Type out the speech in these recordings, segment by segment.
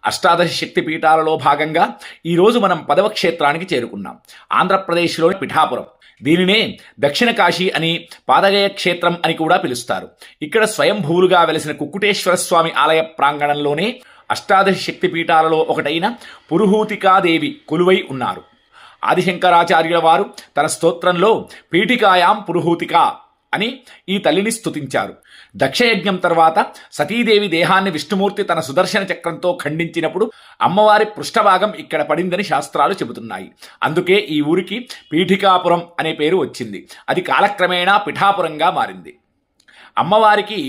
అష్టాదశ శక్తి పీఠాలలో భాగంగా ఈరోజు మనం 10వ క్షేత్రానికి చేరుకున్నాం. ఆంధ్రప్రదేశ్లోని పిఠాపురం. దీనినే దక్షిణ కాశీ అని, పాదగయ క్షేత్రం అని కూడా పిలుస్తారు. ఇక్కడ స్వయంభూలుగా వెలిసిన కుక్కుటేశ్వర స్వామి ఆలయ ప్రాంగణంలోనే అష్టాదశ శక్తి పీఠాలలో ఒకటైన పురుహూతికాదేవి కొలువై ఉన్నారు. ఆదిశంకరాచార్యుల వారు తన స్తోత్రంలో పీఠికాయాం పురుహూతిక అని ఈ తల్లిని స్తుతించారు. దక్షయజ్ఞం తర్వాత సతీదేవి దేహాన్ని విష్ణుమూర్తి తన సుదర్శన చక్రంతో ఖండించినప్పుడు అమ్మవారి పృష్ఠభాగం ఇక్కడ పడిందని శాస్త్రాలు చెబుతున్నాయి. అందుకే ఈ ఊరికి పీఠికాపురం అనే పేరు వచ్చింది. అది కాలక్రమేణా పిఠాపురంగా మారింది. అమ్మవారికి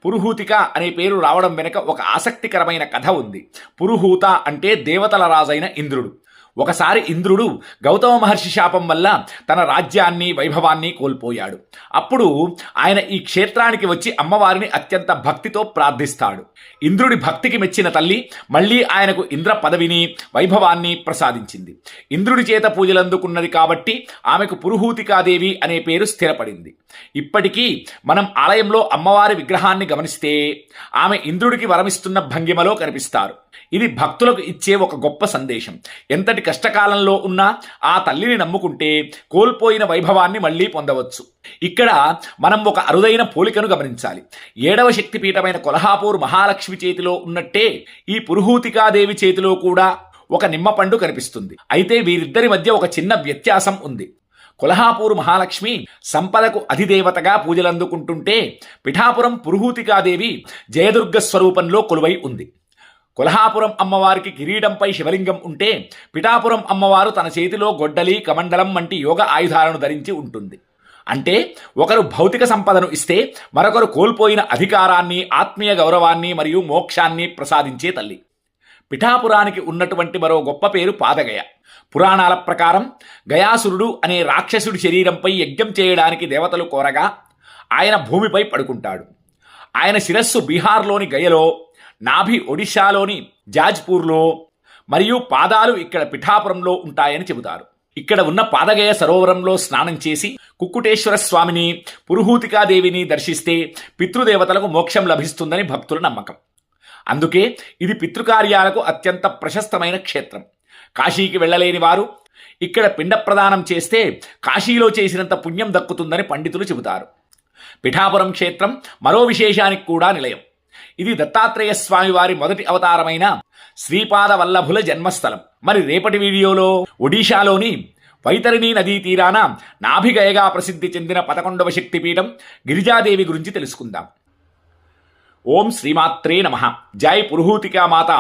పురుహూతిక అనే పేరు రావడం వెనుక ఒక ఆసక్తికరమైన కథ ఉంది. పురుహూత అంటే దేవతల రాజైన ఇంద్రుడు. ఒకసారి ఇంద్రుడు గౌతమ మహర్షి శాపం వల్ల తన రాజ్యాన్ని, వైభవాన్ని కోల్పోయాడు. అప్పుడు ఆయన ఈ క్షేత్రానికి వచ్చి అమ్మవారిని అత్యంత భక్తితో ప్రార్థిస్తాడు. ఇంద్రుడి భక్తికి మెచ్చిన తల్లి మళ్ళీ ఆయనకు ఇంద్ర పదవిని, వైభవాన్ని ప్రసాదించింది. ఇంద్రుడి చేత పూజలందుకున్నది కాబట్టి ఆమెకు పురుహూతికాదేవి అనే పేరు స్థిరపడింది. ఇప్పటికీ మనం ఆలయంలో అమ్మవారి విగ్రహాన్ని గమనిస్తే ఆమె ఇంద్రుడికి వరమిస్తున్న భంగిమలో కనిపిస్తారు. ఇది భక్తులకు ఇచ్చే ఒక గొప్ప సందేశం. ఎంతటి కష్టకాలంలో ఉన్నా ఆ తల్లిని నమ్ముకుంటే కోల్పోయిన వైభవాన్ని మళ్ళీ పొందవచ్చు. ఇక్కడ మనం ఒక అరుదైన పోలికను గమనించాలి. 7వ శక్తిపీఠమైన కొల్హాపూర్ మహాలక్ష్మి చేతిలో ఉన్నట్టే ఈ పురుహూతికాదేవి చేతిలో కూడా ఒక నిమ్మపండు కనిపిస్తుంది. అయితే వీరిద్దరి మధ్య ఒక చిన్న వ్యత్యాసం ఉంది. కొల్హాపూర్ మహాలక్ష్మి సంపదకు అధిదేవతగా పూజలందుకుంటుంటే పిఠాపురం పురుహూతికాదేవి జయదుర్గ స్వరూపంలో కొలువై ఉంది. కొల్హాపురం అమ్మవారికి కిరీటంపై శివలింగం ఉంటే పిఠాపురం అమ్మవారు తన చేతిలో గొడ్డలి, కమండలం వంటి యోగ ఆయుధాలను ధరించి ఉంటుంది. అంటే ఒకరు భౌతిక సంపదను ఇస్తే మరొకరు కోల్పోయిన అధికారాన్ని, ఆత్మీయ గౌరవాన్ని మరియు మోక్షాన్ని ప్రసాదించే తల్లి. పిఠాపురానికి ఉన్నటువంటి మరో గొప్ప పేరు పాదగయ. పురాణాల ప్రకారం గయాసురుడు అనే రాక్షసుడి శరీరంపై యజ్ఞం చేయడానికి దేవతలు కోరగా ఆయన భూమిపై పడుకుంటాడు. ఆయన శిరస్సు బీహార్లోని గయలో, నాభి ఒడిశాలోని జాజ్పూర్లో మరియు పాదాలు ఇక్కడ పిఠాపురంలో ఉంటాయని చెబుతారు. ఇక్కడ ఉన్న పాదగయ సరోవరంలో స్నానం చేసి కుక్కుటేశ్వర స్వామిని, పురుహూతికాదేవిని దర్శిస్తే పితృదేవతలకు మోక్షం లభిస్తుందని భక్తుల నమ్మకం. అందుకే ఇది పితృకార్యాలకు అత్యంత ప్రశస్తమైన క్షేత్రం. కాశీకి వెళ్ళలేని వారు ఇక్కడ పిండ ప్రదానం చేస్తే కాశీలో చేసినంత పుణ్యం దక్కుతుందని పండితులు చెబుతారు. పిఠాపురం క్షేత్రం మరో విశేషానికి కూడా నిలయం. ఇది దత్తాత్రేయ స్వామి వారి మొదటి అవతారమైన శ్రీపాద వల్లభుల జన్మస్థలం. మరి రేపటి వీడియోలో ఒడిశాలోని వైతరిణీ నదీ తీరాన నాభిగయగా ప్రసిద్ధి చెందిన 11వ శక్తిపీఠం గిరిజాదేవి గురించి తెలుసుకుందాం. ఓం శ్రీమాత్రే నమః. జై పురుహూతికా మాత.